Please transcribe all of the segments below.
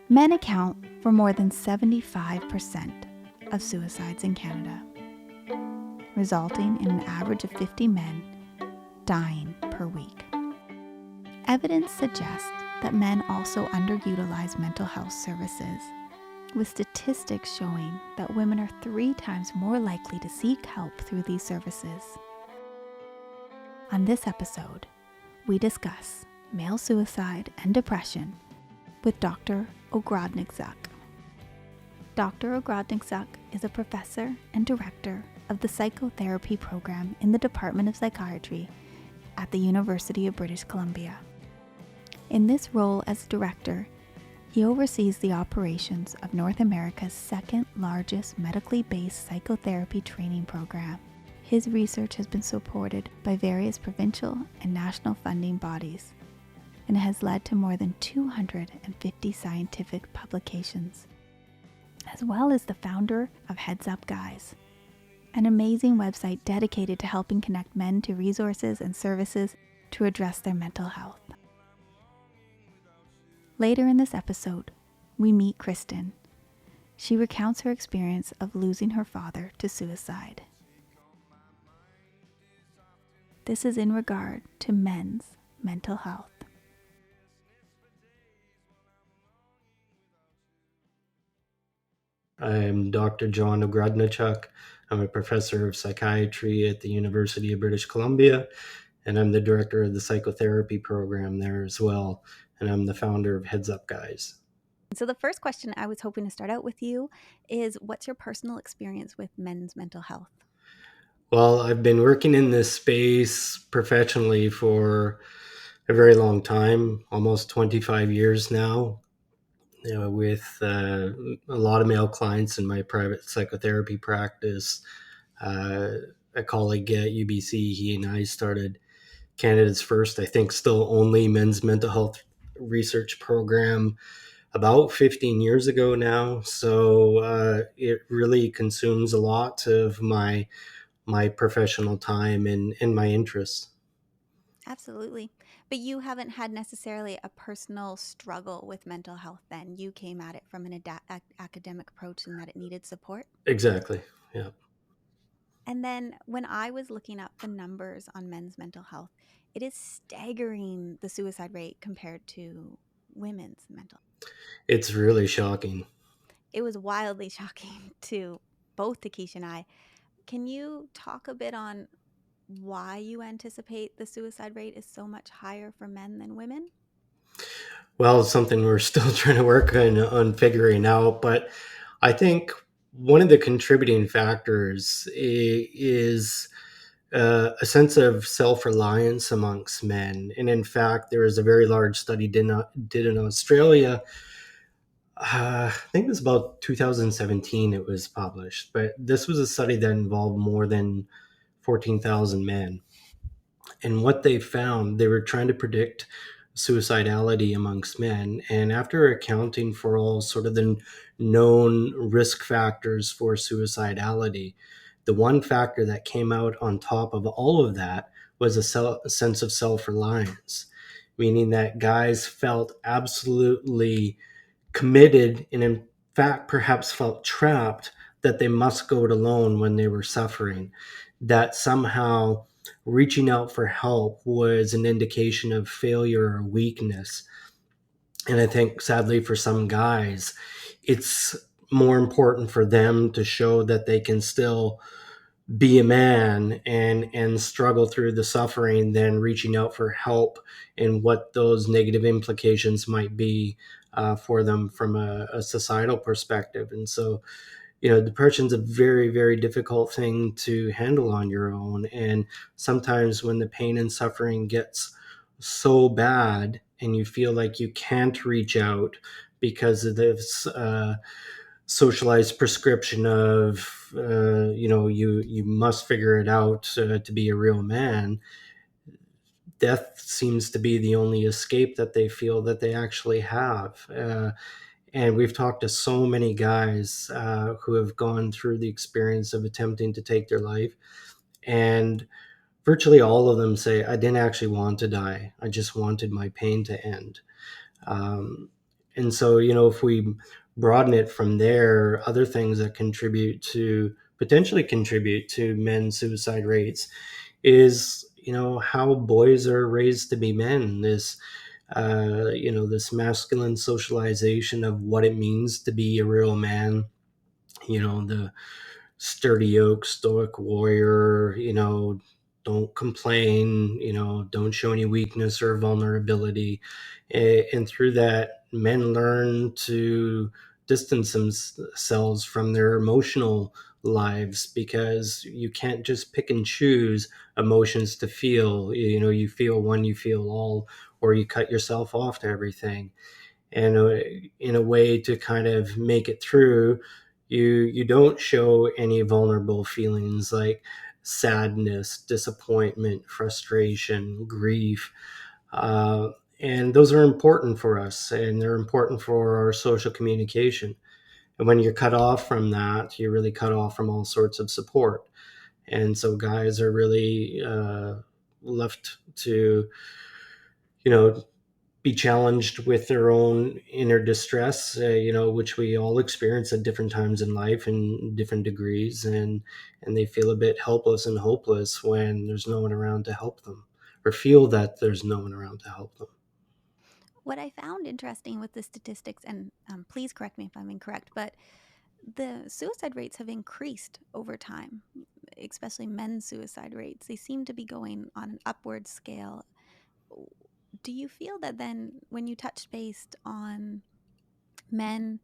Men account for more than 75% of suicides in Canada, resulting in an average of 50 men dying per week. Evidence suggests that men also underutilize mental health services, with statistics showing that women are 3 times more likely to seek help through these services. On this episode, we discuss male suicide and depression with Dr. Ogrodniczuk. Dr. Ogrodniczuk is a professor and director of the psychotherapy program in the Department of Psychiatry at the University of British Columbia. In this role as director, he oversees the operations of North America's second largest medically based psychotherapy training program. His research has been supported by various provincial and national funding bodies and has led to more than 250 scientific publications, as well as the founder of Heads Up Guys, an amazing website dedicated to helping connect men to resources and services to address their mental health. Later in this episode, we meet Kristen. She recounts her experience of losing her father to suicide. This is in regard to men's mental health. I'm Dr. John Ogrodniczuk. I'm a professor of psychiatry at the University of British Columbia, and I'm the director of the psychotherapy program there as well. And I'm the founder of Heads Up Guys. So the first question I was hoping to start out with you is, what's your personal experience with men's mental health? Well, I've been working in this space professionally for a very long time, almost 25 years now, with a lot of male clients in my private psychotherapy practice. A colleague at UBC, he and I started Canada's first, I think still only, men's mental health research program about 15 years ago now. So it really consumes a lot of my professional time and my interests. Absolutely. But you haven't had necessarily a personal struggle with mental health then. You came at it from an academic approach and that it needed support. Exactly. Yeah. And then when I was looking up the numbers on men's mental health, it is staggering, the suicide rate compared to women's mental. It's really shocking. It was wildly shocking to both Takesha and I. Can you talk a bit on why you anticipate the suicide rate is so much higher for men than women? Well, it's something we're still trying to work on figuring out, but I think one of the contributing factors is a sense of self-reliance amongst men. And in fact, there was a very large study did in Australia. I think it was about 2017 it was published, but this was a study that involved more than 14,000 men. And what they found, they were trying to predict suicidality amongst men. And after accounting for all sort of the known risk factors for suicidality, the one factor that came out on top of all of that was a sense of self-reliance, meaning that guys felt absolutely committed and in fact perhaps felt trapped that they must go it alone when they were suffering, that somehow reaching out for help was an indication of failure or weakness. And I think sadly for some guys, it's more important for them to show that they can still be a man and struggle through the suffering than reaching out for help and what those negative implications might be for them from a societal perspective. And so, depression's a very, very difficult thing to handle on your own. And sometimes when the pain and suffering gets so bad and you feel like you can't reach out because of this socialized prescription of you must figure it out to be a real man, death seems to be the only escape that they feel that they actually have. And we've talked to so many guys who have gone through the experience of attempting to take their life, and virtually all of them say, I didn't actually want to die. I just wanted my pain to end. Um, and so, if we broaden it from there, other things that potentially contribute to men's suicide rates is, how boys are raised to be men. This masculine socialization of what it means to be a real man, the sturdy oak, stoic warrior, don't complain, don't show any weakness or vulnerability. And through that, men learn to distance themselves from their emotional lives, because you can't just pick and choose emotions to feel. You feel one, you feel all, or you cut yourself off to everything. And in a way to kind of make it through, you don't show any vulnerable feelings like sadness, disappointment, frustration, grief. uh, and those are important for us, and they're important for our social communication. And when you're cut off from that, you're really cut off from all sorts of support. And so guys are really left to, you know be challenged with their own inner distress, which we all experience at different times in life in different degrees, and they feel a bit helpless and hopeless when there's no one around to help them, or feel that there's no one around to help them. What I found interesting with the statistics, and please correct me if I'm incorrect, but the suicide rates have increased over time, especially men's suicide rates. They seem to be going on an upward scale. Do you feel that then, when you touch based on men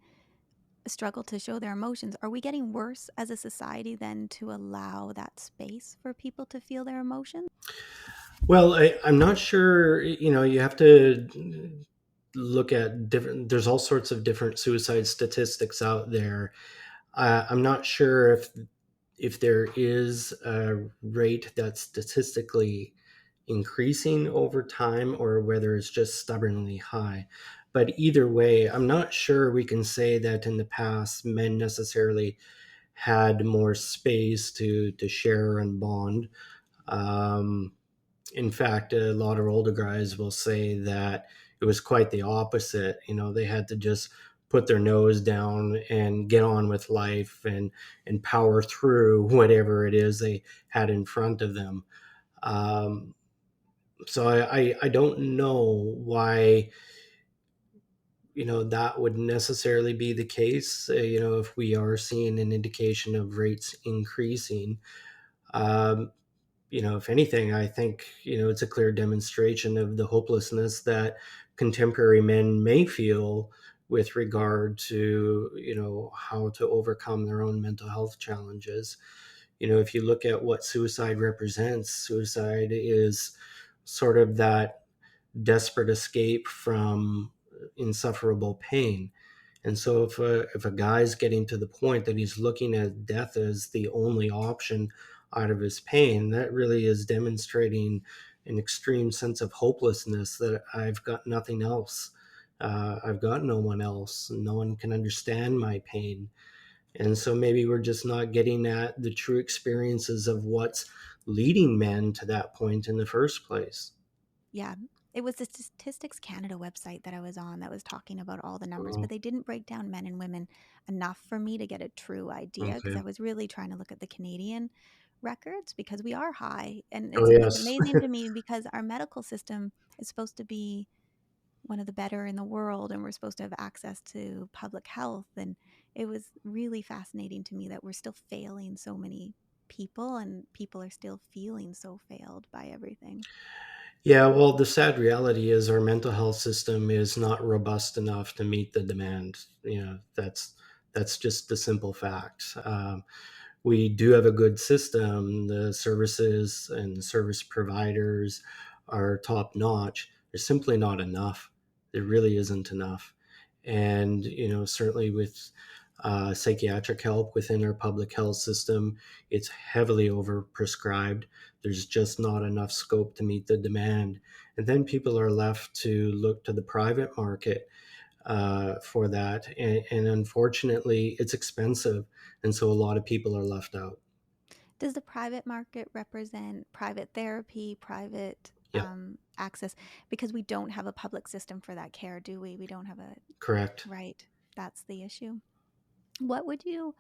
struggle to show their emotions, are we getting worse as a society then to allow that space for people to feel their emotions? Well, I'm not sure. You have to look at different. There's all sorts of different suicide statistics out there. I'm not sure if there is a rate that's statistically increasing over time, or whether it's just stubbornly high. But either way, I'm not sure we can say that in the past men necessarily had more space to share and bond. Um, in fact, a lot of older guys will say that it was quite the opposite. They had to just put their nose down and get on with life, and power through whatever it is they had in front of them. Um, so I don't know why that would necessarily be the case. If we are seeing an indication of rates increasing, um, if anything, I think it's a clear demonstration of the hopelessness that contemporary men may feel with regard to how to overcome their own mental health challenges. If you look at what suicide represents, suicide is sort of that desperate escape from insufferable pain. And so if a guy's getting to the point that he's looking at death as the only option out of his pain, that really is demonstrating an extreme sense of hopelessness, that I've got nothing else. I've got no one else. No one can understand my pain. And so maybe we're just not getting at the true experiences of what's leading men to that point in the first place. Yeah. It was the Statistics Canada website that I was on that was talking about all the numbers, Oh, but they didn't break down men and women enough for me to get a true idea, because okay. I was really trying to look at the Canadian records, because we are high. And Oh, it's yes. amazing to me, because our medical system is supposed to be one of the better in the world, and we're supposed to have access to public health. And it was really fascinating to me that we're still failing so many people, and people are still feeling so failed by everything. Yeah, well, the sad reality is our mental health system is not robust enough to meet the demand. That's just the simple fact. We do have a good system. The services and the service providers are top notch. There's simply not enough. There really isn't enough. And certainly with psychiatric help within our public health system, it's heavily overprescribed. There's just not enough scope to meet the demand. And then people are left to look to the private market for that. And unfortunately, it's expensive. And so a lot of people are left out. Does the private market represent private therapy, private Yeah, access? Because we don't have a public system for that care, do we? We don't have a correct. right. That's the issue. What would you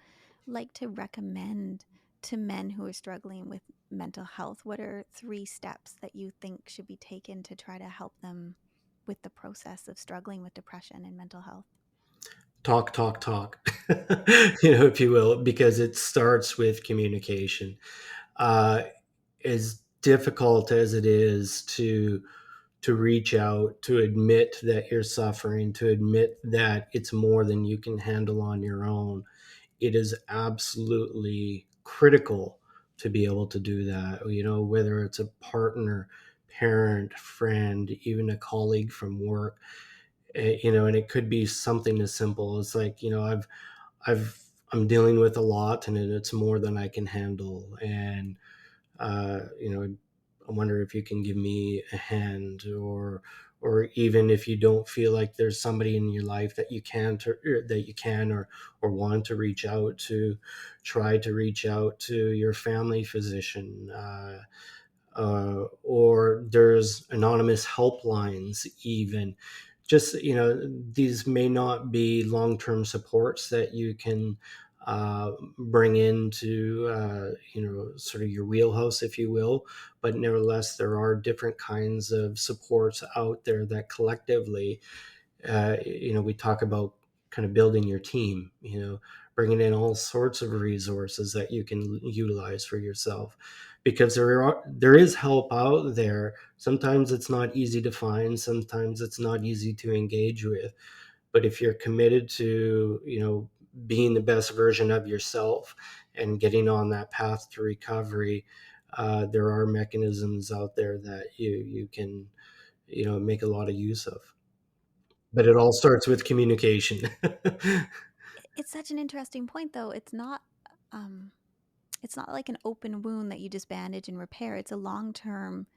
like to recommend to men who are struggling with mental health? What are 3 steps that you think should be taken to try to help them with the process of struggling with depression and mental health? Talk, talk, talk, if you will, because it starts with communication. Uh, as difficult as it is to reach out, to admit that you're suffering, to admit that it's more than you can handle on your own, it is absolutely critical to be able to do that. Whether it's a partner, parent, friend, even a colleague from work, and it could be something as simple as like, I've I'm dealing with a lot, and it's more than I can handle, and I wonder if you can give me a hand, or even if you don't feel like there's somebody in your life that you can't, or that you can, or want to reach out to, try to reach out to your family physician. Or there's anonymous helplines, even. Just, these may not be long-term supports that you can bring into, sort of your wheelhouse, if you will, but nevertheless there are different kinds of supports out there that collectively, we talk about kind of building your team, bringing in all sorts of resources that you can utilize for yourself, because there is help out there. Sometimes it's not easy to find, sometimes it's not easy to engage with, but if you're committed to, being the best version of yourself and getting on that path to recovery, there are mechanisms out there that you can, make a lot of use of. But it all starts with communication. It's such an interesting point, though. Um, it's not like an open wound that you just bandage and repair. It's a long-term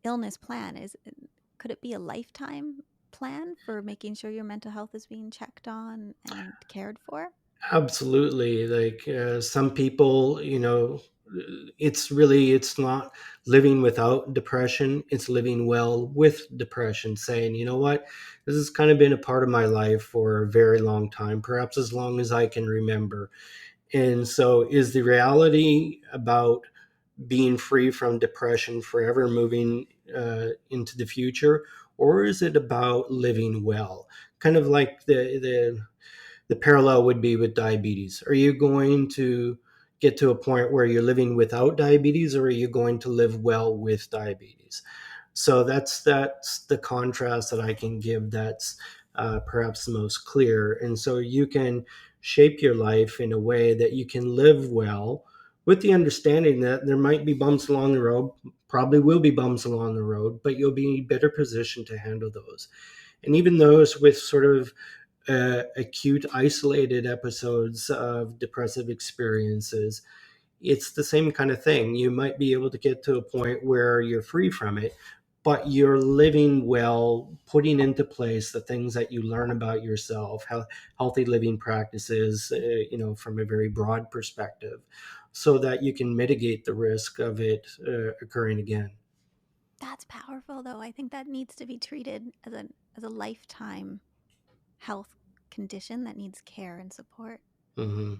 illness plan. Could it be a lifetime plan for making sure your mental health is being checked on and cared for? Absolutely. Like, some people, it's not living without depression, it's living well with depression, saying, you know what, this has kind of been a part of my life for a very long time, perhaps as long as I can remember. And so, is the reality about being free from depression forever, moving into the future, or is it about living well? Kind of like the parallel would be with diabetes. Are you going to get to a point where you're living without diabetes, or are you going to live well with diabetes? So that's the contrast that I can give. That's perhaps the most clear. And so you can shape your life in a way that you can live well, with the understanding that there might be bumps along the road, probably will be bumps along the road, but you'll be better positioned to handle those. And even those with sort of acute, isolated episodes of depressive experiences, it's the same kind of thing. You might be able to get to a point where you're free from it, but you're living well, putting into place the things that you learn about yourself, healthy living practices, from a very broad perspective, so that you can mitigate the risk of it occurring again. That's powerful, though. I think that needs to be treated as a lifetime health condition that needs care and support. Hmm.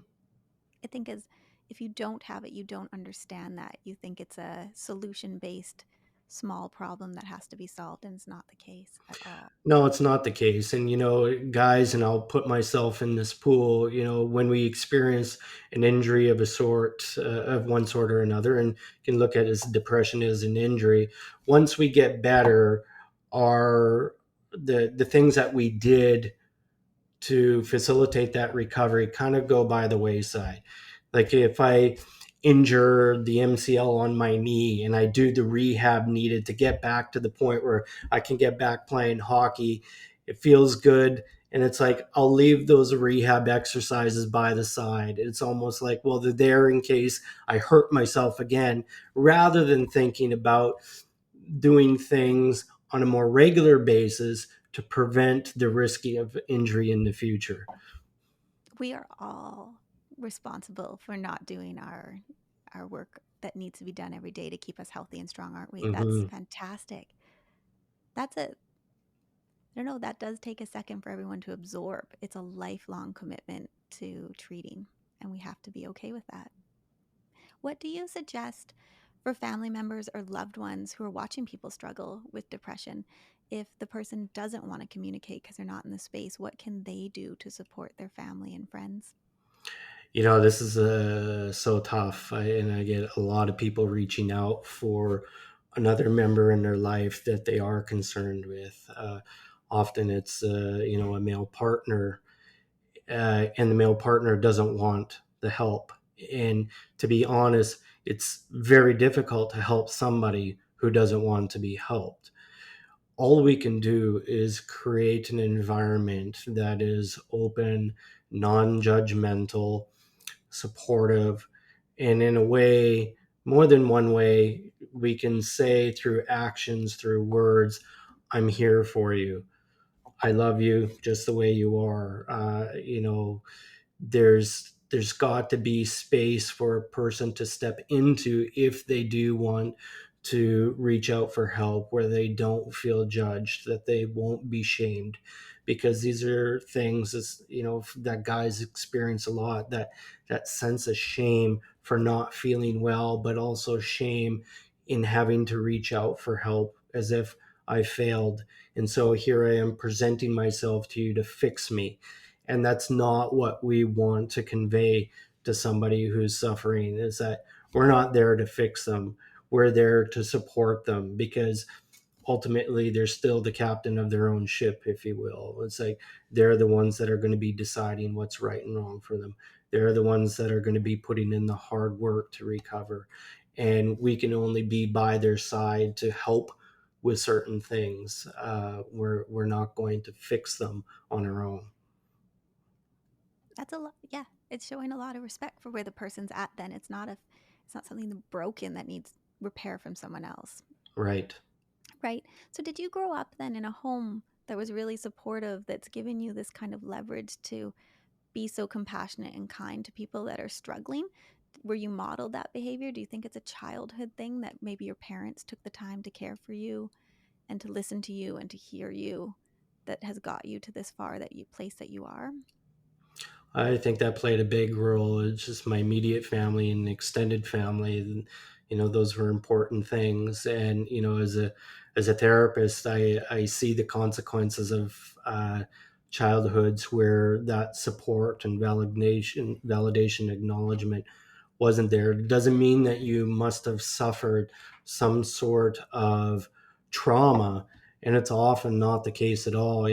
I think as if you don't have it, you don't understand that. You think it's a solution based small problem that has to be solved, and it's not the case at all. No, it's not the case. And, guys, and I'll put myself in this pool, when we experience an injury of a sort, of one sort or another, and you can look at as depression as an injury, once we get better, are the things that we did to facilitate that recovery kind of go by the wayside. Like, if I injure the MCL on my knee and I do the rehab needed to get back to the point where I can get back playing hockey, it feels good. And it's like, I'll leave those rehab exercises by the side. It's almost like, well, they're there in case I hurt myself again, rather than thinking about doing things on a more regular basis to prevent the risky of injury in the future. We are all responsible for not doing our work that needs to be done every day to keep us healthy and strong, aren't we? That's Hmm. fantastic. That's a, I don't know, that does take a second for everyone to absorb. It's a lifelong commitment to treating, and we have to be okay with that. What do you suggest for family members or loved ones who are watching people struggle with depression? If the person doesn't want to communicate because they're not in the space, what can they do to support their family and friends? This is so tough. And I get a lot of people reaching out for another member in their life that they are concerned with. Often it's, a male partner, and the male partner doesn't want the help. And to be honest, it's very difficult to help somebody who doesn't want to be helped. All we can do is create an environment that is open, non judgmental, supportive, and in a way, more than one way, we can say through actions, through words, I'm here for you. I love you just the way you are. There's got to be space for a person to step into if they do want to reach out for help, where they don't feel judged, that they won't be shamed, because these are things, as that guys experience a lot, that sense of shame for not feeling well, but also shame in having to reach out for help, as if I failed, and so here I am presenting myself to you to fix me. And that's not what we want to convey to somebody who's suffering, is that we're not there to fix them. We're there to support them, because ultimately they're still the captain of their own ship, if you will. It's like they're the ones that are going to be deciding what's right and wrong for them. They're the ones that are going to be putting in the hard work to recover. And we can only be by their side to help with certain things. We're not going to fix them on our own. That's a lot. Yeah, it's showing a lot of respect for where the person's at. Then it's not something broken that needs repair from someone else, Right. right? So, did you grow up then in a home that was really supportive, that's given you this kind of leverage to be so compassionate and kind to people that are struggling? Were you modeled that behavior? Do you think it's a childhood thing that maybe your parents took the time to care for you and to listen to you and to hear you, that has got you to this far that you place that you are? I think that played a big role. It's just my immediate family and extended family. And, those were important things. And, as a therapist, I see the consequences of childhoods where that support and validation, acknowledgement wasn't there. It doesn't mean that you must have suffered some sort of trauma. And it's often not the case at all.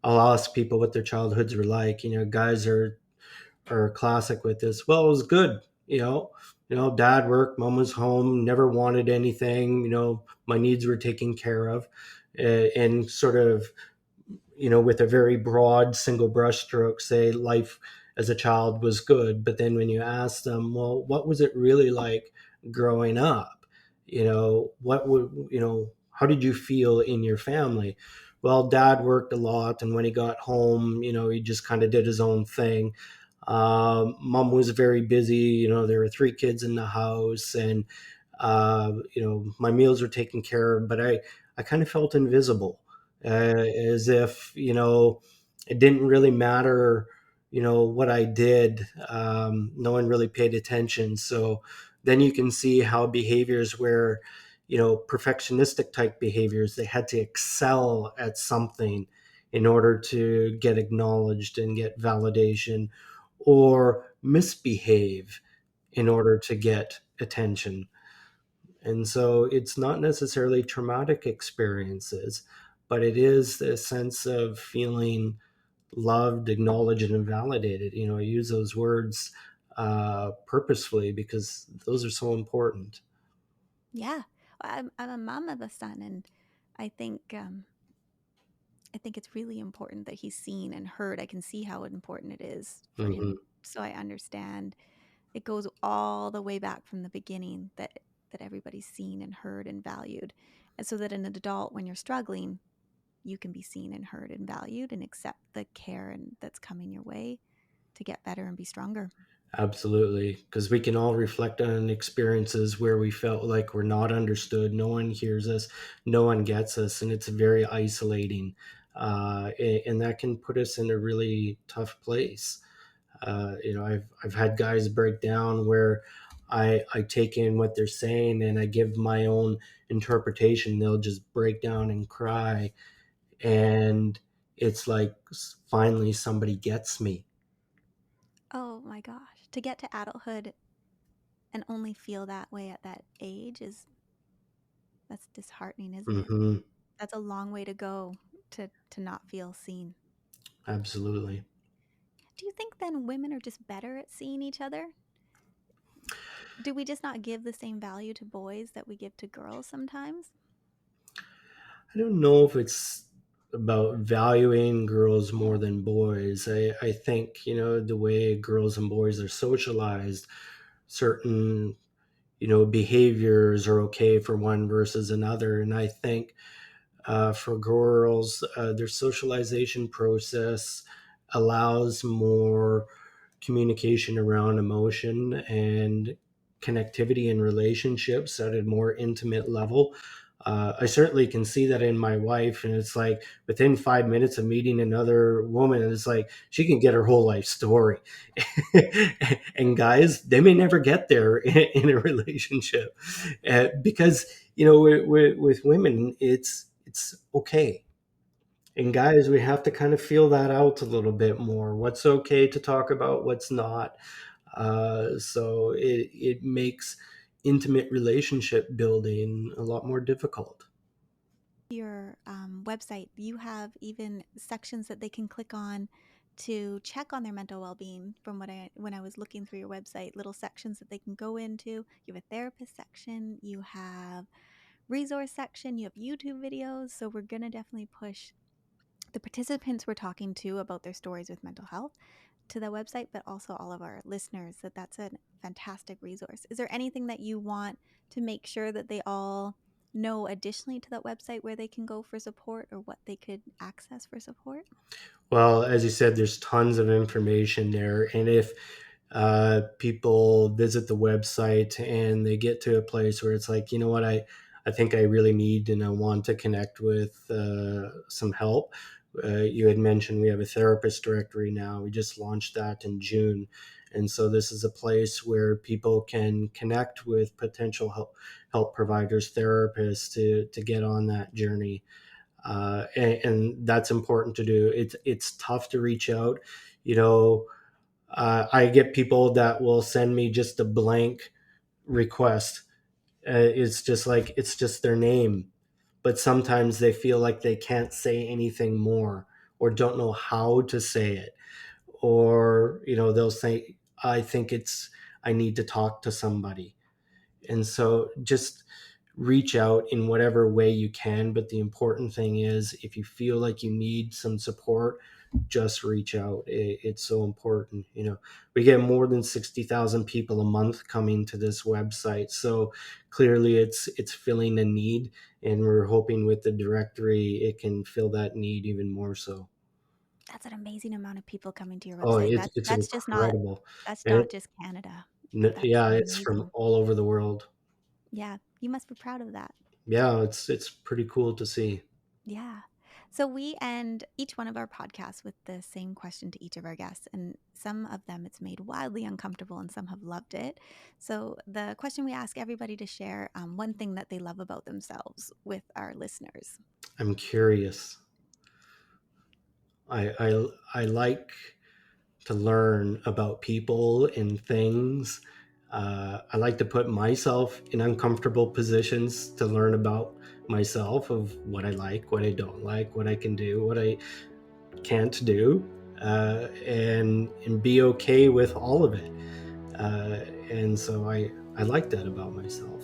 I'll ask people what their childhoods were like. Guys are classic with this. Well, it was good. Dad worked, mom was home, never wanted anything. My needs were taken care of, and sort of, with a very broad single brushstroke, say life as a child was good. But then when you ask them, well, what was it really like growing up? What would, how did you feel in your family? Well, dad worked a lot. And when he got home, he just kind of did his own thing. Mom was very busy. There were three kids in the house, and my meals were taken care of, but I kind of felt invisible, as if it didn't really matter, what I did. No one really paid attention. So then you can see how behaviors where perfectionistic type behaviors, they had to excel at something in order to get acknowledged and get validation, or misbehave in order to get attention. And so it's not necessarily traumatic experiences, but it is a sense of feeling loved, acknowledged, and validated. I use those words purposefully because those are so important. Yeah, I'm a mom of a son, and I think um, I think it's really important that he's seen and heard. I can see how important it is for him. Hmm. So I understand it goes all the way back from the beginning, that everybody's seen and heard and valued. And so that an adult, when you're struggling, you can be seen and heard and valued and accept the care and that's coming your way to get better and be stronger. Absolutely, because we can all reflect on experiences where we felt like we're not understood, no one hears us, no one gets us, and it's very isolating. And that can put us in a really tough place. I've had guys break down where I take in what they're saying and I give my own interpretation. They'll just break down and cry, and it's like finally somebody gets me. Oh my gosh. To get to adulthood and only feel that way at that age is that's disheartening, isn't it? Hmm. That's a long way to go to not feel seen. Absolutely. Do you think then women are just better at seeing each other? Do we just not give the same value to boys that we give to girls sometimes? I don't know if it's about valuing girls more than boys. I think, the way girls and boys are socialized, certain, behaviors are okay for one versus another. And I think for girls, their socialization process allows more communication around emotion and connectivity in relationships at a more intimate level. I certainly can see that in my wife, and it's like within 5 minutes of meeting another woman, it's like she can get her whole life story. And guys, they may never get there in a relationship because with women, it's okay, and guys, we have to kind of feel that out a little bit more. What's okay to talk about, what's not. So it makes intimate relationship building a lot more difficult. Your website, you have even sections that they can click on to check on their mental well-being. From what I when I was looking through your website, little sections that they can go into. You have a therapist section, you have resource section, you have YouTube videos. So we're gonna definitely push the participants we're talking to about their stories with mental health to the website, but also all of our listeners that that's a fantastic resource. Is there anything that you want to make sure that they all know additionally to that website where they can go for support or what they could access for support? Well, as you said, there's tons of information there. And if people visit the website and they get to a place where it's like, what, I think I really need and I want to connect with some help. You had mentioned we have a therapist directory now. We just launched that in June. And so this is a place where people can connect with potential help providers, therapists to get on that journey, and that's important to do. It's tough to reach out. You know, I get people that will send me just a blank request. It's just their name, but sometimes they feel like they can't say anything more or don't know how to say it, or they'll say, "I think I need to talk to somebody." And so just reach out in whatever way you can. But the important thing is, if you feel like you need some support, just reach out. It's so important. We get more than 60,000 people a month coming to this website. So clearly it's filling a need. And we're hoping with the directory, it can fill that need even more so. That's an amazing amount of people coming to your Oh, website. it's That's just not incredible. that's And not just Canada. That's yeah, it's from amazing. all over the world. Yeah, you must be proud of that. Yeah, it's pretty cool to see. Yeah. So we end each one of our podcasts with the same question to each of our guests. And some of them it's made wildly uncomfortable and some have loved it. So the question we ask everybody to share one thing that they love about themselves with our listeners. I'm curious. I like to learn about people and things. I like to put myself in uncomfortable positions to learn about myself, of what I like, what I don't like, what I can do, what I can't do, and be okay with all of it. And so I like that about myself.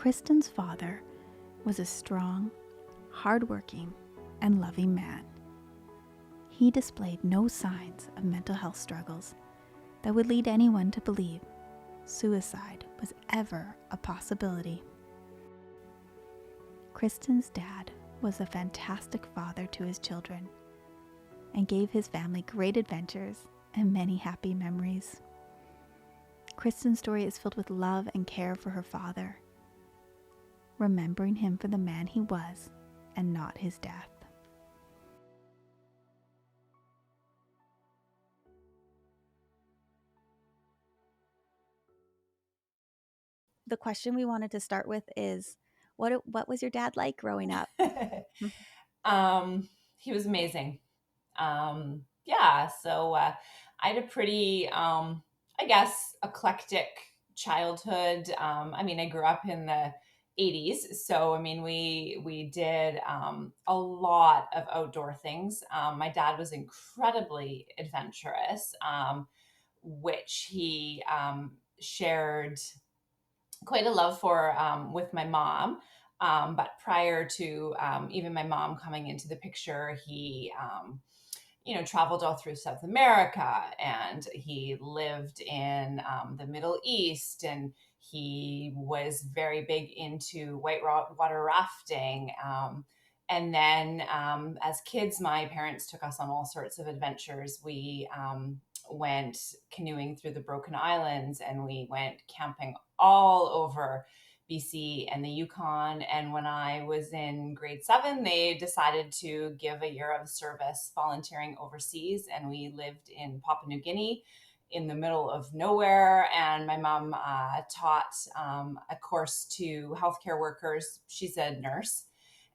Kristen's father was a strong, hardworking, and loving man. He displayed no signs of mental health struggles that would lead anyone to believe suicide was ever a possibility. Kristen's dad was a fantastic father to his children and gave his family great adventures and many happy memories. Kristen's story is filled with love and care for her father, remembering him for the man he was and not his death. The question we wanted to start with is, what was your dad like growing up? He was amazing. Yeah, so I had a pretty, I guess, eclectic childhood. I grew up in the 80s, so we did a lot of outdoor things. My dad was incredibly adventurous, which he shared quite a love for with my mom. But prior to even my mom coming into the picture, he traveled all through South America, and he lived in the Middle East, and he was very big into whitewater rafting. And then as kids, my parents took us on all sorts of adventures. We went canoeing through the Broken Islands, and we went camping all over BC and the Yukon. And when I was in grade 7, they decided to give a year of service volunteering overseas. And we lived in Papua New Guinea in the middle of nowhere. And my mom taught a course to healthcare workers. She's a nurse.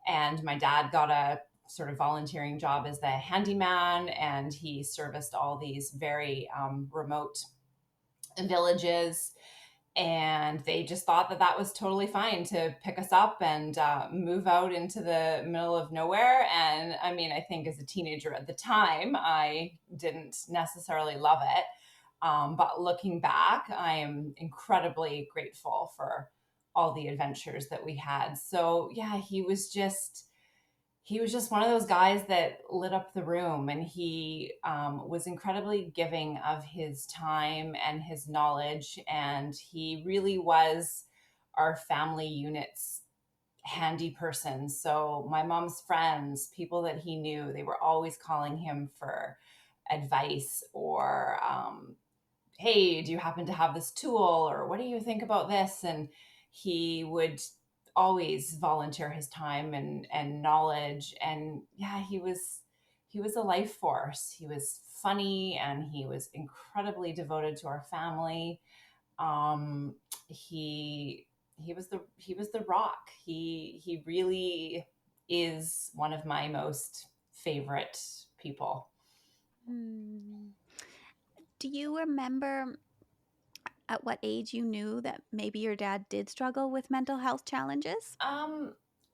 And my dad got a sort of volunteering job as the handyman, and he serviced all these very remote villages. And they just thought that that was totally fine to pick us up and move out into the middle of nowhere. And I think as a teenager at the time, I didn't necessarily love it. But looking back, I am incredibly grateful for all the adventures that we had. So yeah, he was just one of those guys that lit up the room, and he was incredibly giving of his time and his knowledge, and he really was our family unit's handy person. So my mom's friends, people that he knew, they were always calling him for advice, or hey, do you happen to have this tool, or what do you think about this? And he would always volunteer his time and knowledge. And yeah, he was a life force. He was funny, and he was incredibly devoted to our family. He was the rock. He really is one of my most favorite people. Do you remember at what age you knew that maybe your dad did struggle with mental health challenges?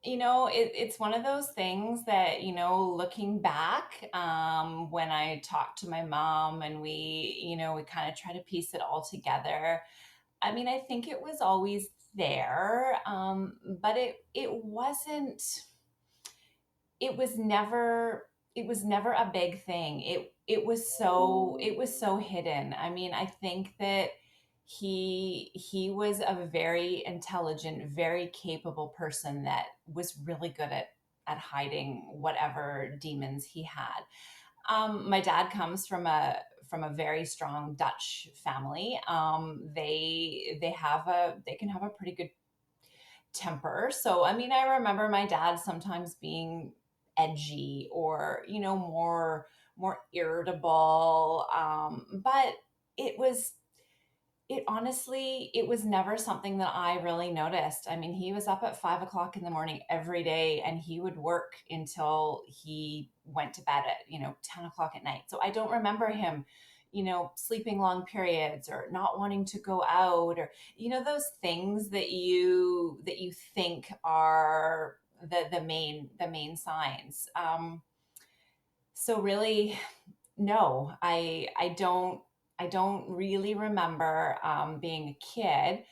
It's one of those things that, looking back, when I talked to my mom, and we kind of try to piece it all together. I think it was always there, but it was never a big thing. It was so hidden. I think that he was a very intelligent, very capable person that was really good at hiding whatever demons he had. My dad comes from a very strong Dutch family. They can have a pretty good temper. So I remember my dad sometimes being edgy, or more irritable. But it was it honestly, it was never something that I really noticed. He was up at 5 o'clock in the morning every day, and he would work until he went to bed at 10 o'clock at night. So I don't remember him sleeping long periods, or not wanting to go out, or those things that you think are the main signs. So really, no, I don't really remember being a kid.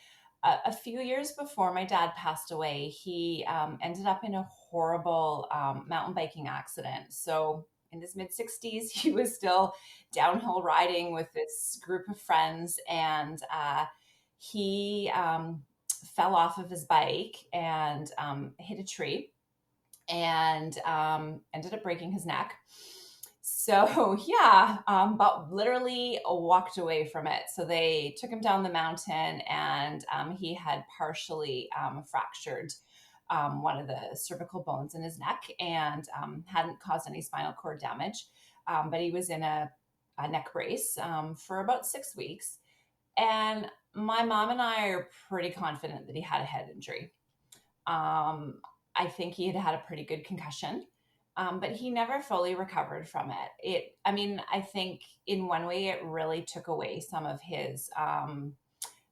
a few years before my dad passed away, he ended up in a horrible mountain biking accident. So in his mid 60s, he was still downhill riding with this group of friends, and he fell off of his bike and hit a tree and ended up breaking his neck. So yeah, but literally walked away from it. So they took him down the mountain, and he had partially fractured one of the cervical bones in his neck, and hadn't caused any spinal cord damage. But he was in a neck brace for about 6 weeks. And my mom and I are pretty confident that he had a head injury. Um, I think he had had a pretty good concussion, but he never fully recovered from it. I mean, I think in one way it really took away some of his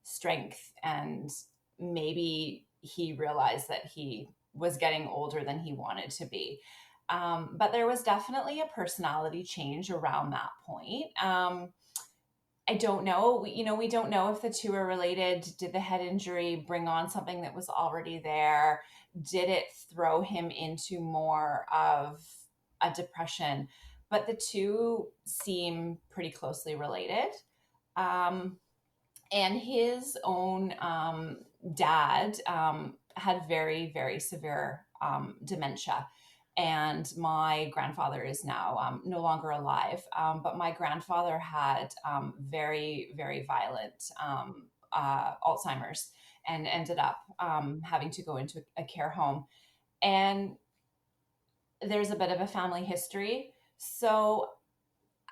strength, and maybe he realized that he was getting older than he wanted to be. But there was definitely a personality change around that point. I don't know. We don't know if the two are related. Did the head injury bring on something that was already there? Did it throw him into more of a depression? But the two seem pretty closely related. Um, and his own dad had very, very severe dementia. And my grandfather is now no longer alive. But my grandfather had very, very violent Alzheimer's, and ended up having to go into a care home. And there's a bit of a family history. So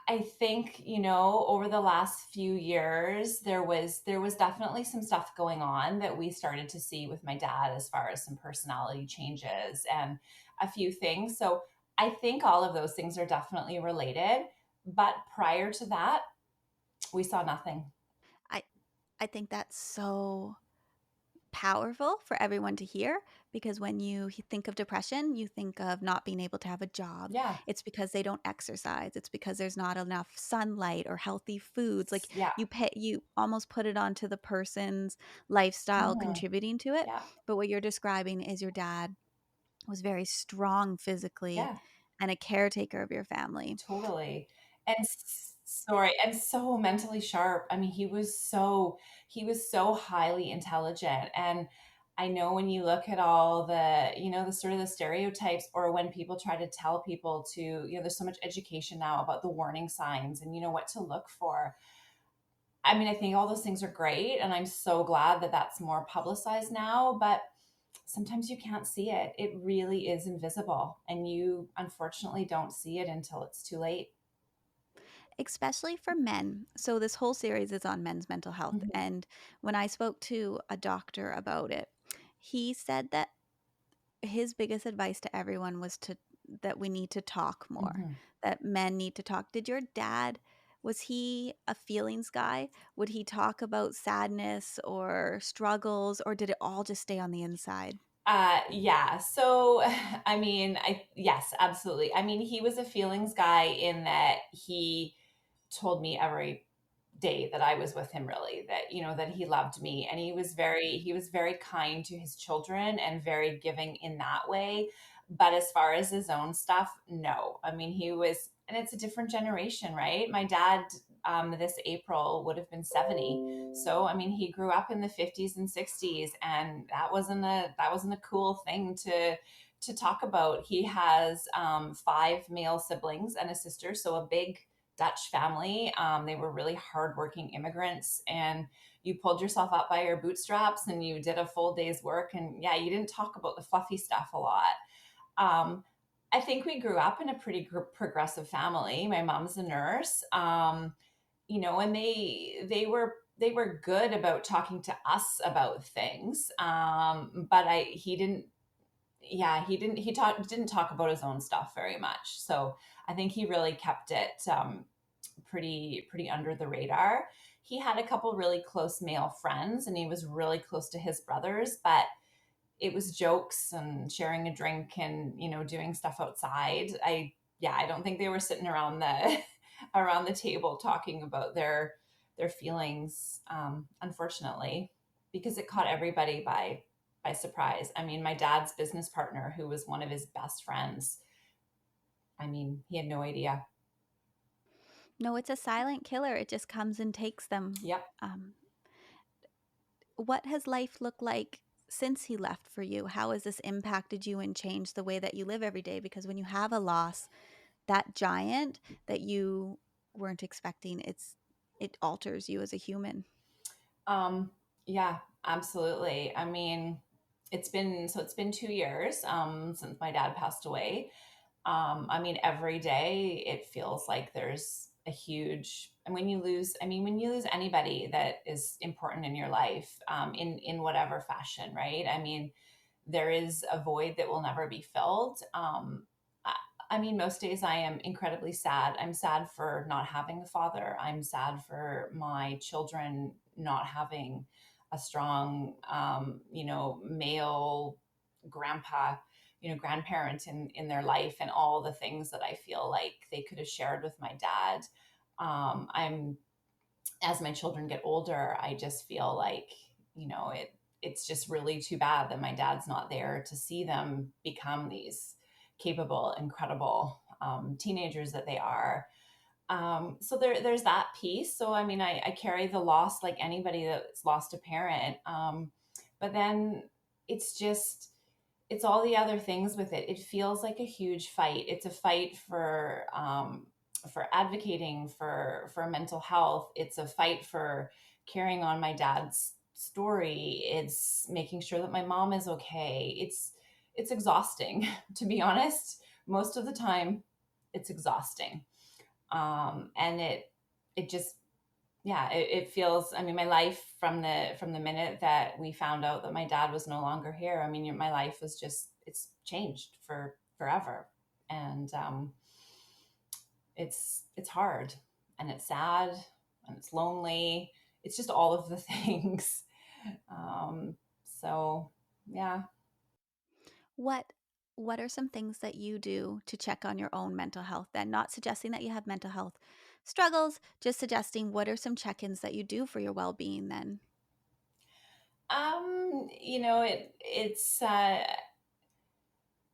I think, over the last few years, there was definitely some stuff going on that we started to see with my dad, as far as some personality changes and a few things. So I think all of those things are definitely related. But prior to that, we saw nothing. I I think that's so powerful for everyone to hear, because when you think of depression, you think of not being able to have a job. Yeah. It's because they don't exercise. It's because there's not enough sunlight or healthy foods. Like Yeah. you almost put it onto the person's lifestyle Mhm. contributing to it. Yeah. But what you're describing is your dad was very strong physically Yeah. and a caretaker of your family. Totally. And sorry, and so mentally sharp. I mean, he was so highly intelligent. And I know when you look at all the sort of the stereotypes, or when people try to tell people to, there's so much education now about the warning signs and what to look for. I mean, I think all those things are great, and I'm so glad that that's more publicized now, but sometimes you can't see it. It really is invisible, and you unfortunately don't see it until it's too late. Especially for men. So this whole series is on men's mental health. Mhm, And when I spoke to a doctor about it, he said that his biggest advice to everyone was to that we need to talk more, mhm. that men need to talk. Did your dad, was he a feelings guy? Would he talk about sadness or struggles, or did it all just stay on the inside? Yeah. So, I mean, yes, absolutely. I mean, he was a feelings guy in that he told me every day that I was with him, really, that that he loved me, and he was very kind to his children and very giving in that way. But as far as his own stuff, no. I mean, and it's a different generation, right? My dad this April would have been 70. So I mean, he grew up in the 50s and 60s, and that wasn't a cool thing to talk about. He has five male siblings and a sister, so a big Dutch family. They were really hardworking immigrants, and you pulled yourself up by your bootstraps and you did a full day's work. And yeah, you didn't talk about the fluffy stuff a lot. Um, I think we grew up in a pretty progressive family. My mom's a nurse, and they were good about talking to us about things. But he didn't. Yeah, didn't talk about his own stuff very much. So I think he really kept it pretty under the radar. He had a couple really close male friends, and he was really close to his brothers, but it was jokes and sharing a drink and doing stuff outside. I don't think they were sitting around the around the table talking about their feelings, unfortunately. because it caught everybody by surprise. I mean, my dad's business partner, who was one of his best friends, I mean, he had no idea. No, it's a silent killer. It just comes and takes them. Yep. What has life looked like since he left for you? How has this impacted you and changed the way that you live every day? Because when you have a loss, that giant that you weren't expecting, it alters you as a human. Um, yeah, absolutely. I mean, it's been 2 years since my dad passed away. I mean, every day it feels like there's a huge, and when you lose, I mean, when you lose anybody that is important in your life, in whatever fashion, right? I mean, there is a void that will never be filled. I, I mean, most days I am incredibly sad. I'm sad for not having a father. I'm sad for my children not having a strong, male grandpa, grandparent in their life, and all the things that I feel like they could have shared with my dad. I'm As my children get older, I just feel like, it's just really too bad that my dad's not there to see them become these capable, incredible teenagers that they are. So there's that piece. So I mean, I carry the loss like anybody that's lost a parent. But then it's just it's all the other things with it. It feels like a huge fight. It's a fight for advocating for mental health. It's a fight for carrying on my dad's story. It's making sure that my mom is okay. It's exhausting, to be honest. Most of the time, it's exhausting, and it just yeah, it feels, I mean, my life from the minute that we found out that my dad was no longer here, I mean, my life was just, it's changed for forever. And it's hard, and it's sad, and it's lonely. It's just all of the things. So yeah. What what are some things that you do to check on your own mental health then? Not suggesting that you have mental health struggles, just suggesting what are some check-ins that you do for your well-being then? It's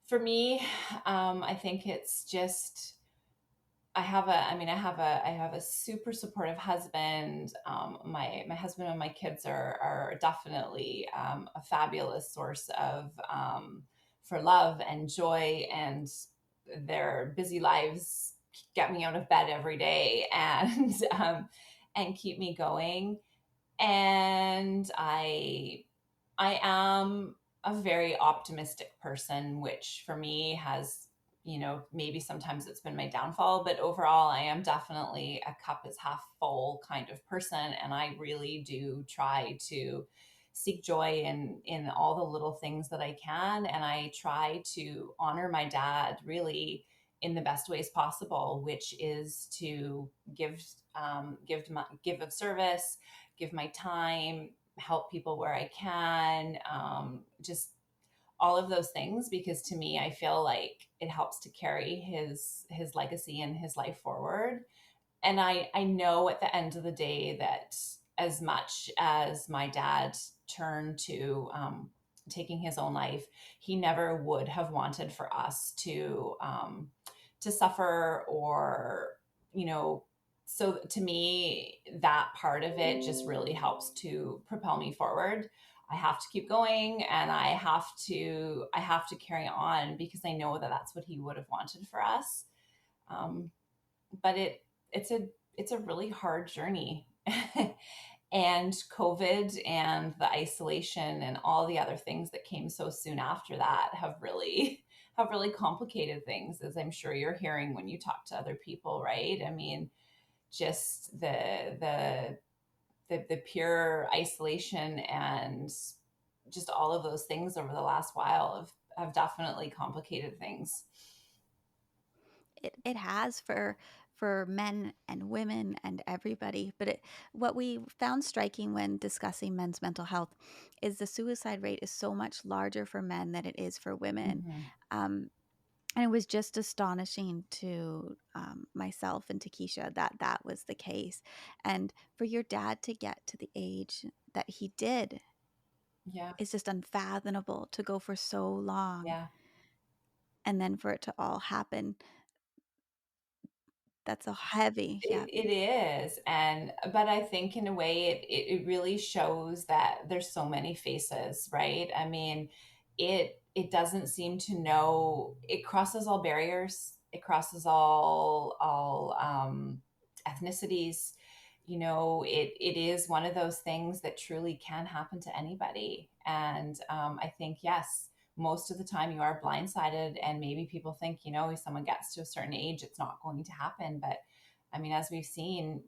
for me, I think it's just, I have a super supportive husband. My husband and my kids are definitely a fabulous source of for love and joy, and their busy lives get me out of bed every day and and keep me going. And I am a very optimistic person, which for me has, maybe sometimes it's been my downfall, but overall, I am definitely a cup is half full kind of person. And I really do try to seek joy in all the little things that I can. And I try to honor my dad really in the best ways possible, which is to give of service, give my time, help people where I can, just all of those things, because to me, I feel like it helps to carry his legacy and his life forward. And I know at the end of the day that as much as my dad turned to taking his own life, he never would have wanted for us to suffer, or you know so to me, that part of it just really helps to propel me forward. I have to keep going, and I have to carry on, because I know that that's what he would have wanted for us. But it's a really hard journey. And COVID and the isolation and all the other things that came so soon after that have really complicated things, as I'm sure you're hearing when you talk to other people, right? I mean, just the pure isolation and just all of those things over the last while have definitely complicated things. It has for men and women and everybody, but what we found striking when discussing men's mental health is the suicide rate is so much larger for men than it is for women. Mm-hmm. Um, and it was just astonishing to myself and to Keisha that that was the case. And for your dad to get to the age that he did Yeah. It's just unfathomable to go for so long Yeah. and then for it to all happen. That's a heavy, yeah. It is. But I think in a way it really shows that there's so many faces, right? I mean, it doesn't seem to know, it crosses all barriers. It crosses all ethnicities. It is one of those things that truly can happen to anybody. And I think, yes, most of the time you are blindsided, and maybe people think, if someone gets to a certain age, it's not going to happen. But I mean, as we've seen,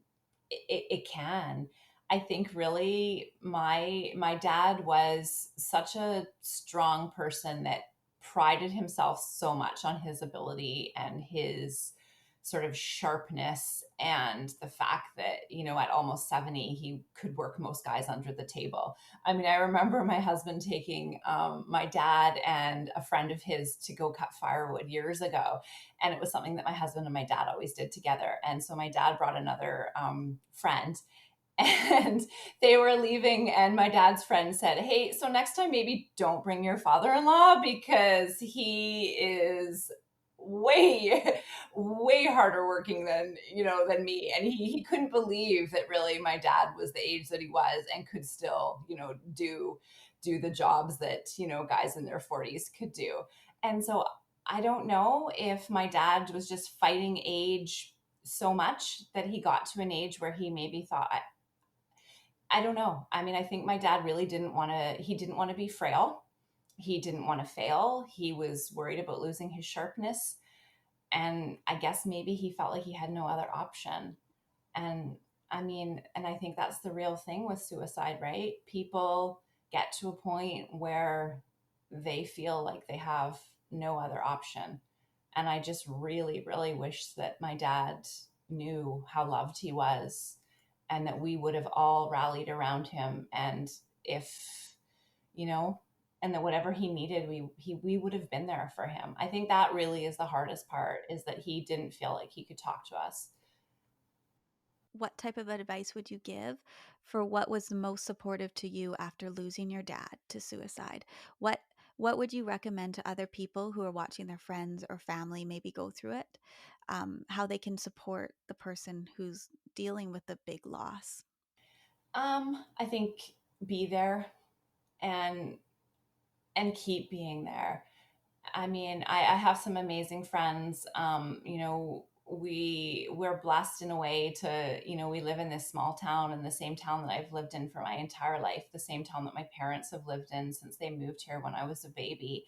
it can. I think really my dad was such a strong person that prided himself so much on his ability and his sort of sharpness, and the fact that, at almost 70, he could work most guys under the table. I mean, I remember my husband taking my dad and a friend of his to go cut firewood years ago. And it was something that my husband and my dad always did together. And so my dad brought another friend, and they were leaving, and my dad's friend said, "Hey, so next time maybe don't bring your father-in-law, because he is way way harder working than me." And he couldn't believe that really my dad was the age that he was and could still do the jobs that guys in their 40s could do. And so I don't know if my dad was just fighting age so much that he got to an age where he maybe thought, I don't know. I mean, I think my dad really he didn't want to be frail. He didn't want to fail. He was worried about losing his sharpness. And I guess maybe he felt like he had no other option. And I mean, and I think that's the real thing with suicide, right? People get to a point where they feel like they have no other option. And I just really, really wish that my dad knew how loved he was, and that we would have all rallied around him. And if, you know, and that whatever he needed, we would have been there for him. I think that really is the hardest part, is that he didn't feel like he could talk to us. What type of advice would you give for what was the most supportive to you after losing your dad to suicide? What what would you recommend to other people who are watching their friends or family maybe go through it? How they can support the person who's dealing with the big loss? I think be there, and keep being there. I mean, I have some amazing friends. We're blessed in a way to, we live in this small town, in the same town that I've lived in for my entire life, the same town that my parents have lived in since they moved here when I was a baby.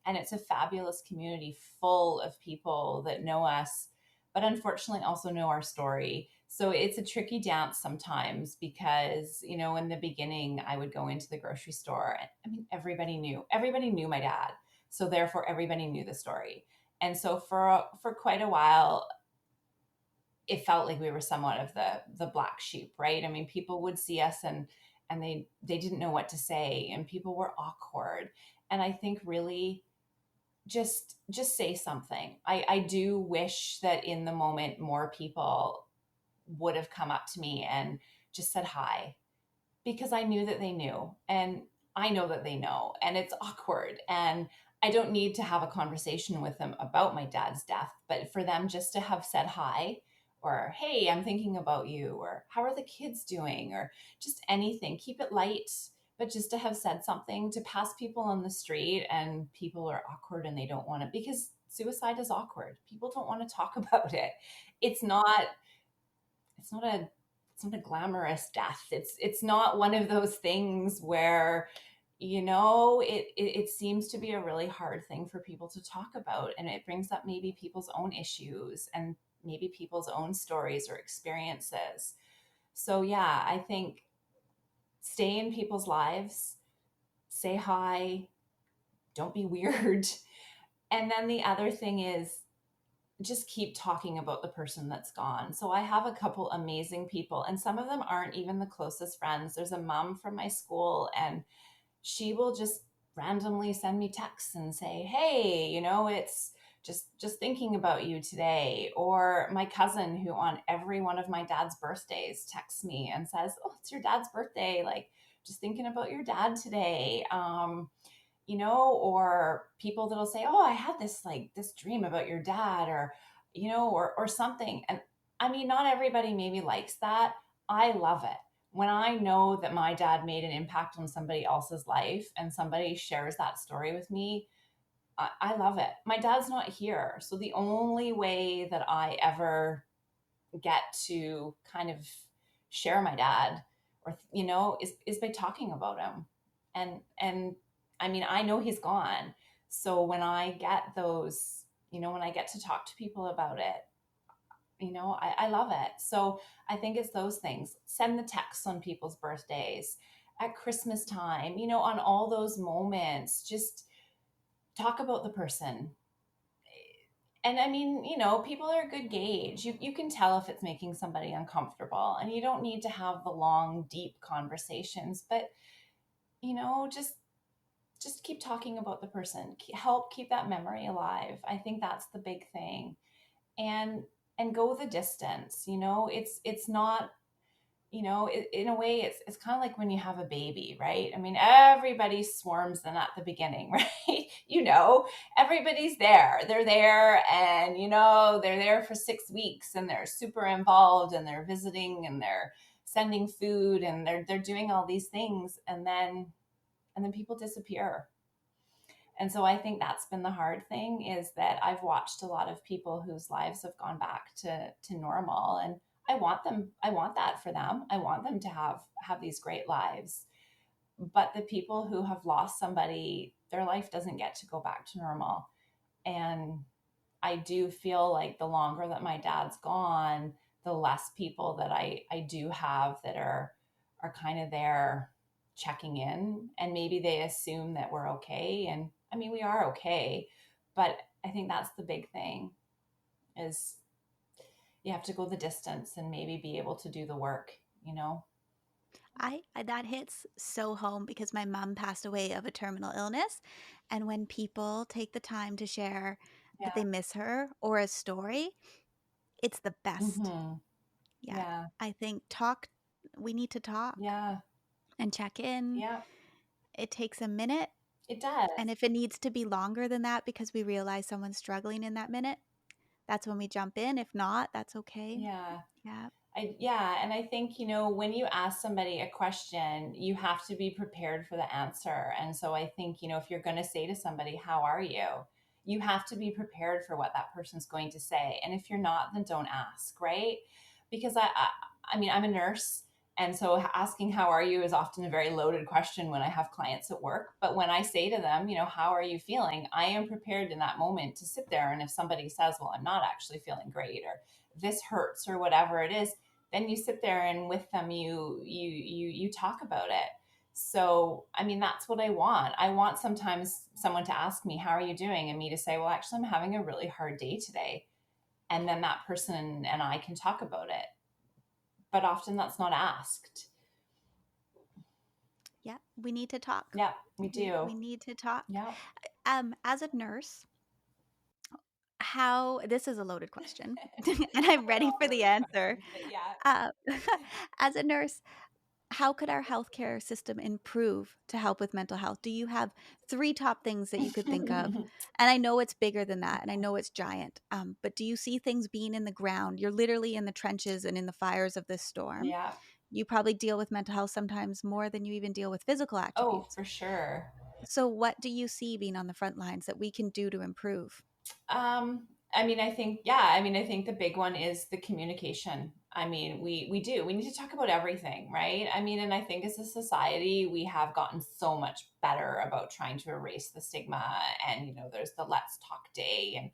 And it's a fabulous community full of people that know us, but unfortunately also know our story. So it's a tricky dance sometimes, because, in the beginning, I would go into the grocery store, and I mean, everybody knew my dad. So therefore everybody knew the story. And so for quite a while, it felt like we were somewhat of the black sheep, right? I mean, people would see us, and they didn't know what to say, and people were awkward. And I think really just say something. I do wish that in the moment more people would have come up to me and just said hi, because I knew that they knew, and I know that they know, and it's awkward. And I don't need to have a conversation with them about my dad's death, but for them just to have said hi, or hey, I'm thinking about you, or how are the kids doing, or just anything, keep it light, but just to have said something, to pass people on the street and people are awkward and they don't want to, because suicide is awkward. People don't want to talk about it. It's not it's not a it's not a glamorous death. It's not one of those things where, it seems to be a really hard thing for people to talk about, and it brings up maybe people's own issues and maybe people's own stories or experiences. So yeah, I think stay in people's lives, say hi, don't be weird. And then the other thing is, just keep talking about the person that's gone. So I have a couple amazing people, and some of them aren't even the closest friends. There's a mom from my school, and she will just randomly send me texts and say, "Hey, it's just thinking about you today." Or my cousin, who on every one of my dad's birthdays texts me and says, "Oh, it's your dad's birthday. Like, just thinking about your dad today. Or people that'll say, oh, I had this dream about your dad, or, or something. And I mean, not everybody maybe likes that. I love it. When I know that my dad made an impact on somebody else's life and somebody shares that story with me, I love it. My dad's not here. So the only way that I ever get to kind of share my dad, or is by talking about him. And I mean, I know he's gone. So when I get those, when I get to talk to people about it, I love it. So I think it's those things. Send the texts on people's birthdays, at Christmas time, on all those moments. Just talk about the person. And I mean, people are a good gauge. You can tell if it's making somebody uncomfortable, and you don't need to have the long, deep conversations, but just keep talking about the person. Help keep that memory alive. I think that's the big thing. And go the distance. It's not, in a way, it's kind of like when you have a baby, right? I mean, everybody swarms them at the beginning, right? Everybody's there. They're there, and they're there for 6 weeks, and they're super involved, and they're visiting, and they're sending food, and they're doing all these things, and then people disappear. And so I think that's been the hard thing, is that I've watched a lot of people whose lives have gone back to normal, and I want that for them. I want them to have these great lives. But the people who have lost somebody, their life doesn't get to go back to normal. And I do feel like the longer that my dad's gone, the less people that I do have that are kind of there checking in, and maybe they assume that we're okay. And I mean, we are okay, but I think that's the big thing, is you have to go the distance and maybe be able to do the work. I that hits so home because my mom passed away of a terminal illness, and when people take the time to share that Yeah. they miss her or a story, it's the best. Mm-hmm. Yeah. Yeah. I think we need to talk Yeah. and check in. Yeah. It takes a minute, It does. and if it needs to be longer than that because we realize someone's struggling in that minute, that's when we jump in. If not, that's okay. Yeah. Yeah. Yeah, and I think, when you ask somebody a question, you have to be prepared for the answer. And so I think, if you're going to say to somebody, how are you? You have to be prepared for what that person's going to say. And if you're not, then don't ask, right? Because I mean, I'm a nurse. And so asking how are you is often a very loaded question when I have clients at work. But when I say to them, how are you feeling? I am prepared in that moment to sit there. And if somebody says, well, I'm not actually feeling great, or this hurts, or whatever it is, then you sit there and with them you talk about it. So I mean, that's what I want sometimes someone to ask me, how are you doing, and me to say, well, actually, I'm having a really hard day today, and then that person and I can talk about it. But often that's not asked. Yeah. We need to talk. Yeah, we We do. need to talk. Yeah. As a nurse, how this is a loaded question, and I'm They're ready all for the loaded answer. questions, but yeah. Uh, as a nurse, how could our healthcare system improve to help with mental health? Do you have 3 top things that you could think of? And I know it's bigger than that, and I know it's giant. But do you see things being in the ground? You're literally in the trenches and in the fires of this storm. Yeah. You probably deal with mental health sometimes more than you even deal with physical Oh, attributes. for sure. So, what do you see being on the front lines that we can do to improve? I mean, I think, yeah, I mean, I think the big one is the communication. I mean, we need to talk about everything, right? I mean, and I think as a society, we have gotten so much better about trying to erase the stigma. And, there's the Let's Talk Day, and,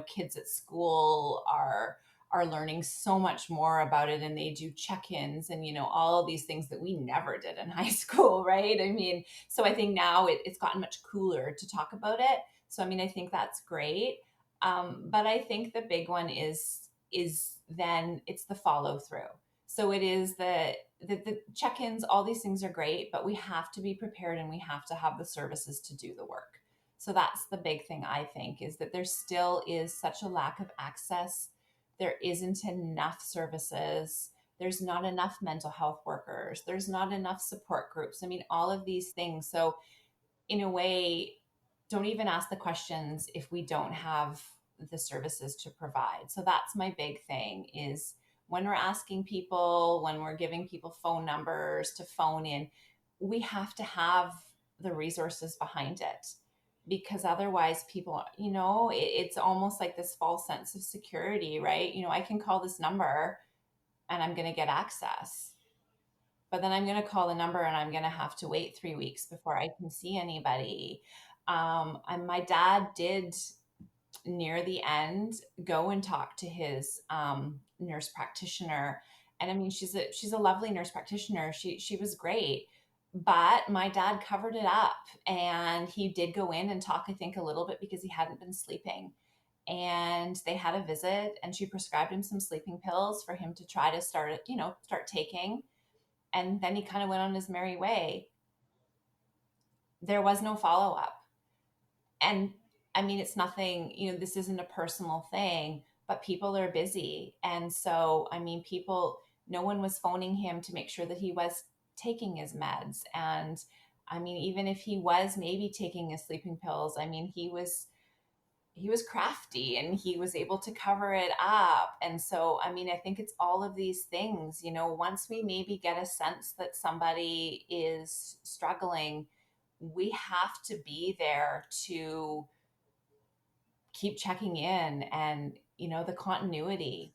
kids at school are learning so much more about it, and they do check-ins, and all of these things that we never did in high school, right? I mean, so I think now it's gotten much cooler to talk about it. So I mean, I think that's great. But I think the big one is then it's the follow through. So it is the check-ins, all these things are great, but we have to be prepared, and we have to have the services to do the work. So that's the big thing, I think, is that there still is such a lack of access. There isn't enough services. there's not enough mental health workers, there's not enough support groups. I mean, all of these things. So in a way, don't even ask the questions if we don't have the services to provide. So that's my big thing is when we're asking people, when we're giving people phone numbers to phone in, we have to have the resources behind it, because otherwise people, it's almost like this false sense of security, right? I can call this number and I'm going to get access, but then I'm going to call the number and I'm going to have to wait 3 weeks before I can see anybody. And my dad did near the end go and talk to his nurse practitioner, and I mean she's a lovely nurse practitioner. She was great, but my dad covered it up, and he did go in and talk, I think, a little bit because he hadn't been sleeping. And they had a visit, and she prescribed him some sleeping pills for him to try to start taking, and then he kind of went on his merry way. There was no follow up. And I mean, it's nothing, this isn't a personal thing, but people are busy. And so, I mean, no one was phoning him to make sure that he was taking his meds. And I mean, even if he was maybe taking his sleeping pills, I mean, he was crafty and he was able to cover it up. And so, I mean, I think it's all of these things, once we maybe get a sense that somebody is struggling, we have to be there to keep checking in, and the continuity.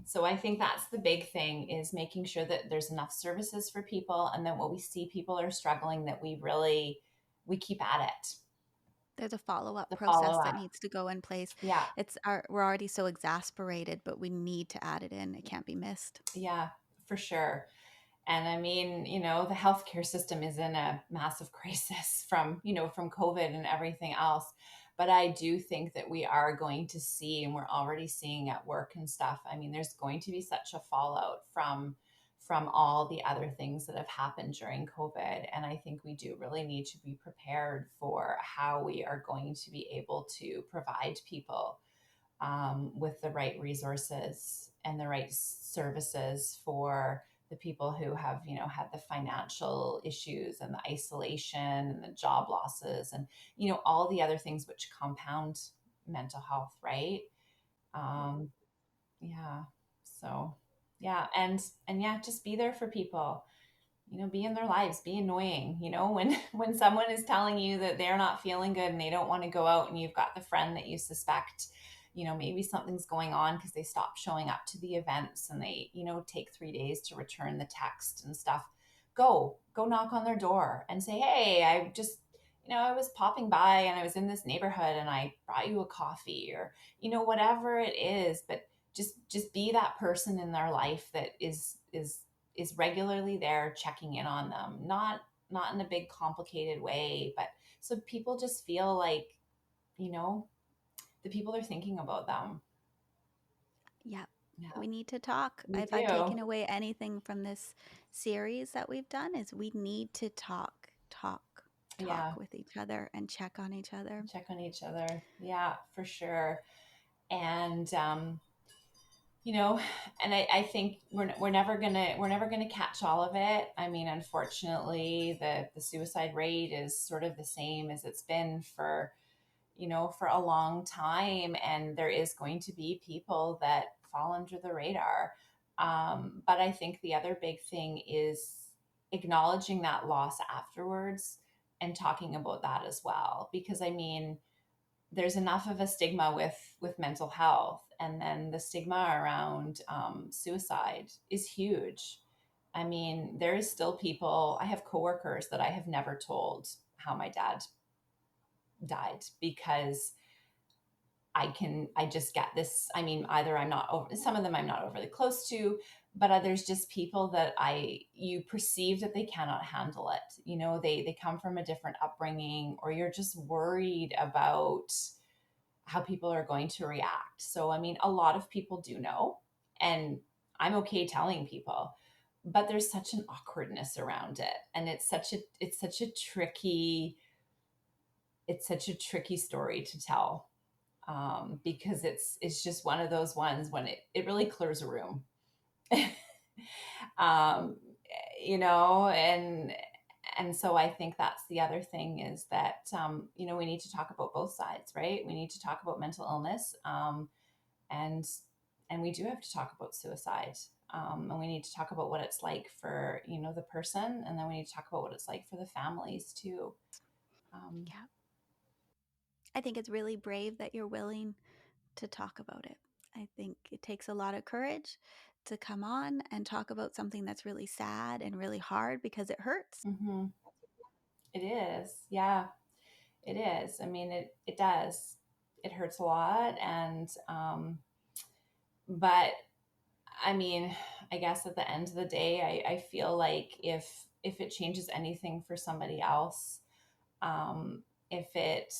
So I think that's the big thing, is making sure that there's enough services for people, and then when we see people are struggling, that we keep at it. There's a follow-up The process follow that up. needs to go in place. Yeah. We're already so exasperated, but we need to add it in. It can't be missed. Yeah, for sure. And I mean, the healthcare system is in a massive crisis from COVID and everything else. But I do think that we are going to see, and we're already seeing at work and stuff. I mean, there's going to be such a fallout from all the other things that have happened during COVID. And I think we do really need to be prepared for how we are going to be able to provide people with the right resources and the right services for the people who have had the financial issues and the isolation and the job losses, and all the other things which compound mental health, right? Yeah. So yeah. And yeah, just be there for people, be in their lives, be annoying, when someone is telling you that they're not feeling good and they don't want to go out, and you've got the friend that you suspect, maybe something's going on because they stopped showing up to the events, and they, take 3 days to return the text and stuff. Go knock on their door and say, hey, I just, I was popping by and I was in this neighborhood and I brought you a coffee, or, whatever it is. But just be that person in their life that is regularly there checking in on them, not in a big complicated way, but so people just feel like, the people are thinking about them. Yeah. Yeah, We need to talk. we If I've do. taken away anything from this series that we've done, is we need to talk Yeah, with each other and check on each other. check on each other. Yeah, for sure. And and I think we're never gonna catch all of it. I mean, unfortunately, the suicide rate is sort of the same as it's been for a long time, and there is going to be people that fall under the radar. But I think the other big thing is acknowledging that loss afterwards and talking about that as well, because I mean, there's enough of a stigma with mental health, and then the stigma around suicide is huge. I mean, there is still people. I have coworkers that I have never told how my dad died, because I just get this. I mean, either I'm not over, some of them I'm not overly close to, but others, just people that you perceive that they cannot handle it. They come from a different upbringing, or you're just worried about how people are going to react. So, I mean, a lot of people do know, and I'm okay telling people, but there's such an awkwardness around it. And it's such a tricky story to tell, because it's just one of those ones when it really clears a room. um, you know, and so I think that's the other thing is that, you know, we need to talk about both sides, right? We need to talk about mental illness, and we do have to talk about suicide, and we need to talk about what it's like for, you know, the person, and then we need to talk about what it's like for the families too. Yeah. I think it's really brave that you're willing to talk about it. I think it takes a lot of courage to come on and talk about something that's really sad and really hard because it hurts. Mm-hmm. It is, yeah, it is. I mean, it does. It hurts a lot, and but I mean, I guess at the end of the day, I feel like if it changes anything for somebody else, if it,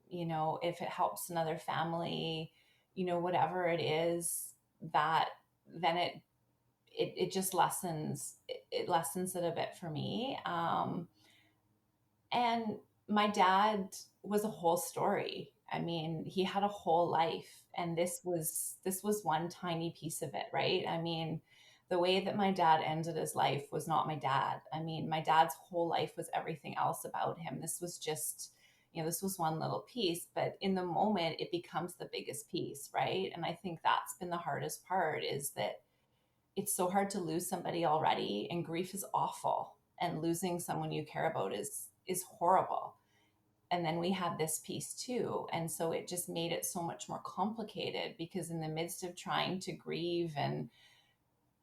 you know, if it helps another family, you know, whatever it is, that then it just lessens it lessens it a bit for me. And my dad was a whole story. I mean, he had a whole life, and this was one tiny piece of it, right? I mean, the way that my dad ended his life was not my dad. I mean, my dad's whole life was everything else about him. This was just, you know, this was one little piece, but in the moment it becomes the biggest piece, right? And I think that's been the hardest part, is that it's so hard to lose somebody already, and grief is awful, and losing someone you care about is horrible. And then we had this piece too, and so it just made it so much more complicated, because in the midst of trying to grieve and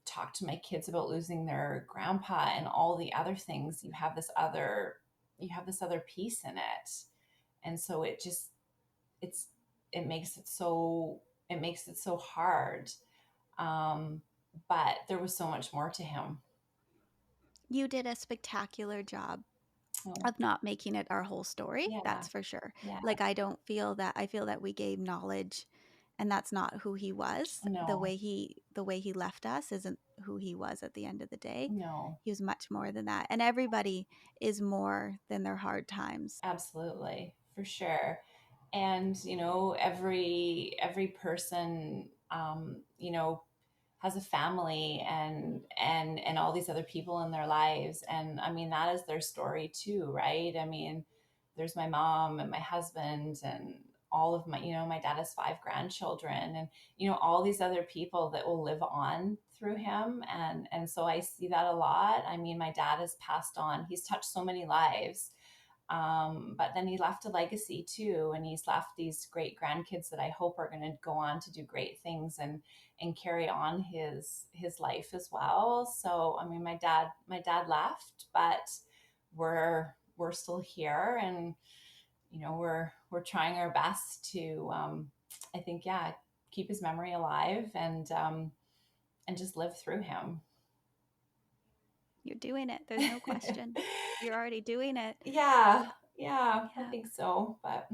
talk to my kids about losing their grandpa and all the other things, you have this other piece in it. And so it's it makes it so hard. um but there was so much more to him. You did a spectacular job Oh, of not making it our whole story, yeah, that's for sure. yeah. Like, I don't feel that. I feel that we gave knowledge, and that's not who he was. No, The way he left us isn't who he was at the end of the day. no, He was much more than that. And everybody is more than their hard times. absolutely, for sure. And you know, every person, you know, has a family, and all these other people in their lives, and I mean, that is their story too, right? I mean, there's my mom and my husband, and all of my, you know, my dad has 5 grandchildren, and you know, all these other people that will live on through him. And so I see that a lot. I mean, my dad has passed on, he's touched so many lives, but then he left a legacy too, and he's left these great grandkids that I hope are going to go on to do great things, and carry on his life as well. So I mean, my dad left, but we're still here, and you know, we're trying our best to, I think, yeah, keep his memory alive, and just live through him. You're doing it. There's no question. You're already doing it. Yeah, I Yeah. think so, but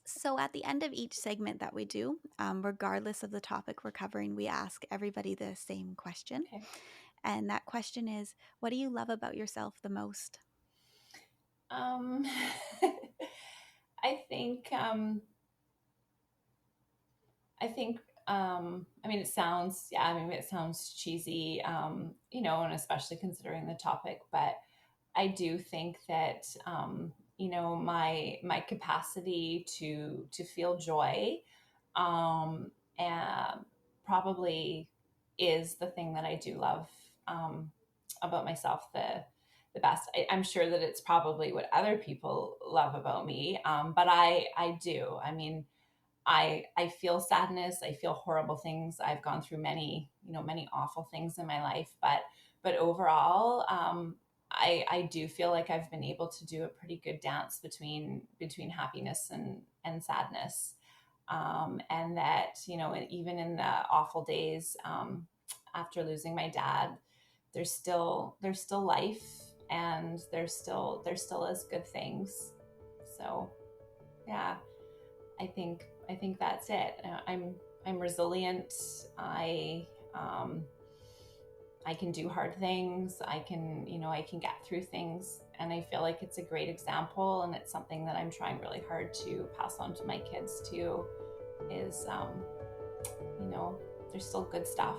So, at the end of each segment that we do, regardless of the topic we're covering, we ask everybody the same question. okay. And that question is, what do you love about yourself the most? Um, I think, I mean, it sounds cheesy, you know, and especially considering the topic, but I do think that, you know, my capacity to feel joy, and probably is the thing that I do love, about myself the best. I'm sure that it's probably what other people love about me, but I do. I mean, I feel sadness. I feel horrible things. I've gone through many awful things in my life, but overall, I do feel like I've been able to do a pretty good dance between happiness and sadness, and that, you know, even in the awful days, after losing my dad, there's still life, and there still is good things. So yeah, I think that's it. I'm resilient. I can do hard things. I can get through things, and I feel like it's a great example, and it's something that I'm trying really hard to pass on to my kids too. Is, you know, there's still good stuff.